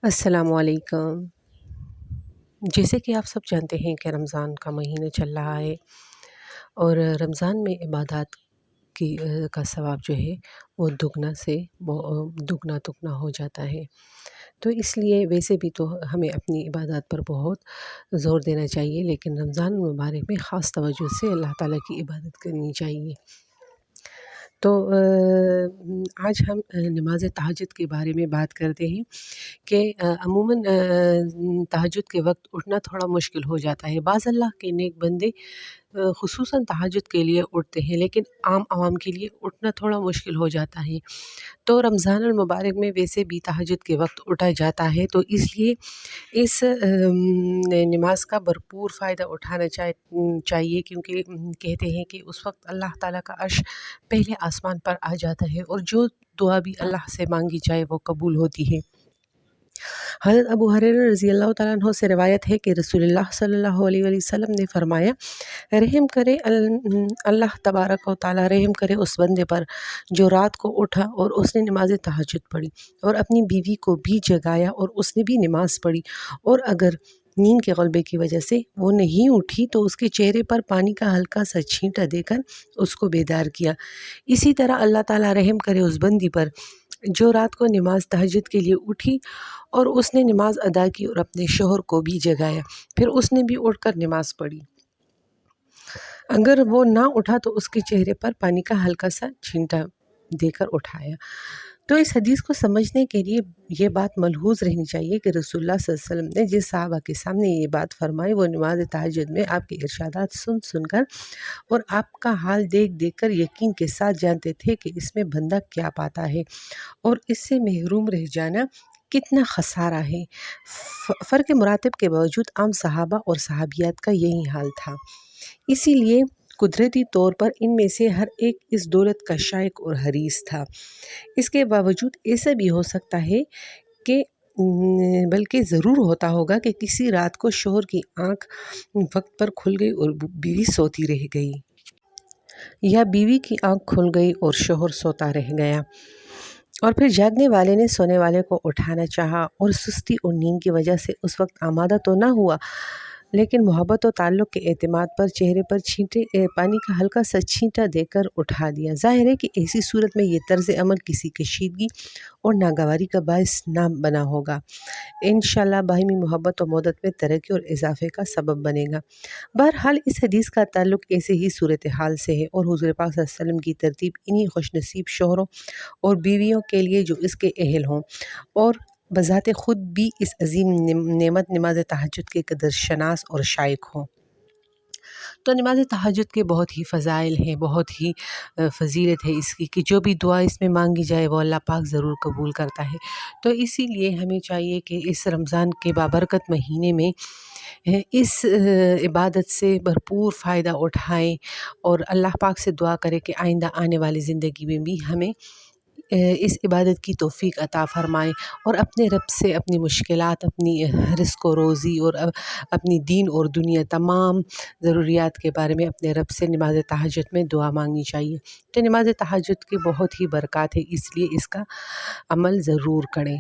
السلام علیکم۔ جیسے کہ آپ سب جانتے ہیں کہ رمضان کا مہینہ چل رہا ہے اور رمضان میں عبادات کی کا ثواب جو ہے وہ دگنا تگنا ہو جاتا ہے۔ تو اس لیے ویسے بھی تو ہمیں اپنی عبادات پر بہت زور دینا چاہیے، لیکن رمضان المبارک میں خاص توجہ سے اللہ تعالیٰ کی عبادت کرنی چاہیے۔ تو آج ہم نماز تہجد کے بارے میں بات کرتے ہیں کہ عموماً تہجد کے وقت اٹھنا تھوڑا مشکل ہو جاتا ہے۔ بعض اللہ کے نیک بندے خصوصاً تہجد کے لیے اٹھتے ہیں، لیکن عام عوام کے لیے اٹھنا تھوڑا مشکل ہو جاتا ہے۔ تو رمضان المبارک میں ویسے بھی تہجد کے وقت اٹھا جاتا ہے، تو اس لیے اس نماز کا بھرپور فائدہ اٹھانا چاہیے، کیونکہ کہتے ہیں کہ اس وقت اللہ تعالیٰ کا عرش پہلے آسمان پر آ جاتا ہے اور جو دعا بھی اللہ سے مانگی جائے وہ قبول ہوتی ہے۔ حضرت ابو ہریرہ رضی اللہ تعالیٰ عنہ سے روایت ہے کہ رسول اللہ صلی اللہ علیہ وسلم نے فرمایا، رحم کرے اللہ تبارک و تعالیٰ رحم کرے اس بندے پر جو رات کو اٹھا اور اس نے نماز تہجد پڑھی اور اپنی بیوی کو بھی جگایا اور اس نے بھی نماز پڑھی، اور اگر نیند کے غلبے کی وجہ سے وہ نہیں اٹھی تو اس کے چہرے پر پانی کا ہلکا سا چھینٹا دے کر اس کو بیدار کیا۔ اسی طرح اللہ تعالیٰ رحم کرے اس بندی پر جو رات کو نماز تہجد کے لیے اٹھی اور اس نے نماز ادا کی اور اپنے شوہر کو بھی جگایا، پھر اس نے بھی اٹھ کر نماز پڑھی۔ اگر وہ نہ اٹھا تو اس کے چہرے پر پانی کا ہلکا سا چھینٹا دے کر اٹھایا۔ تو اس حدیث کو سمجھنے کے لیے یہ بات ملحوظ رہنی چاہیے کہ رسول اللہ صلی اللہ علیہ وسلم نے جس صحابہ کے سامنے یہ بات فرمائی، وہ نماز تہجد میں آپ کے ارشادات سن کر اور آپ کا حال دیکھ کر یقین کے ساتھ جانتے تھے کہ اس میں بندہ کیا پاتا ہے اور اس سے محروم رہ جانا کتنا خسارہ ہے۔ فرق مراتب کے باوجود عام صحابہ اور صحابیات کا یہی حال تھا، اسی لیے قدرتی طور پر ان میں سے ہر ایک اس دولت کا شائق اور حریص تھا۔ اس کے باوجود ایسا بھی ہو سکتا ہے کہ بلکہ ضرور ہوتا ہوگا کہ کسی رات کو شوہر کی آنکھ وقت پر کھل گئی اور بیوی سوتی رہ گئی، یا بیوی کی آنکھ کھل گئی اور شوہر سوتا رہ گیا، اور پھر جاگنے والے نے سونے والے کو اٹھانا چاہا اور سستی اور نیند کی وجہ سے اس وقت آمادہ تو نہ ہوا، لیکن محبت و تعلق کے اعتماد پر چہرے پر پانی کا ہلکا سا چھینٹا دے کر اٹھا دیا۔ ظاہر ہے کہ ایسی صورت میں یہ طرز عمل کسی کشیدگی اور ناگواری کا باعث نہ بنا ہوگا، انشاءاللہ باہمی محبت و مودت میں ترقی اور اضافے کا سبب بنے گا۔ بہرحال اس حدیث کا تعلق ایسے ہی صورتحال سے ہے، اور حضور پاک صلی اللہ علیہ وسلم کی ترتیب انہی خوش نصیب شوہروں اور بیویوں کے لیے جو اس کے اہل ہوں اور بذات خود بھی اس عظیم نعمت نماز تہجد کے قدر شناس اور شائق ہوں۔ تو نماز تہجد کے بہت ہی فضائل ہیں، بہت ہی فضیلت ہے اس کی کہ جو بھی دعا اس میں مانگی جائے وہ اللہ پاک ضرور قبول کرتا ہے۔ تو اسی لیے ہمیں چاہیے کہ اس رمضان کے بابرکت مہینے میں اس عبادت سے بھرپور فائدہ اٹھائیں اور اللہ پاک سے دعا کریں کہ آئندہ آنے والی زندگی میں بھی ہمیں اس عبادت کی توفیق عطا فرمائے، اور اپنے رب سے اپنی مشکلات، اپنی رزق و روزی اور اپنی دین اور دنیا تمام ضروریات کے بارے میں اپنے رب سے نماز تہجد میں دعا مانگنی چاہیے۔ تو نماز تہجد کی بہت ہی برکات ہے، اس لیے اس کا عمل ضرور کریں۔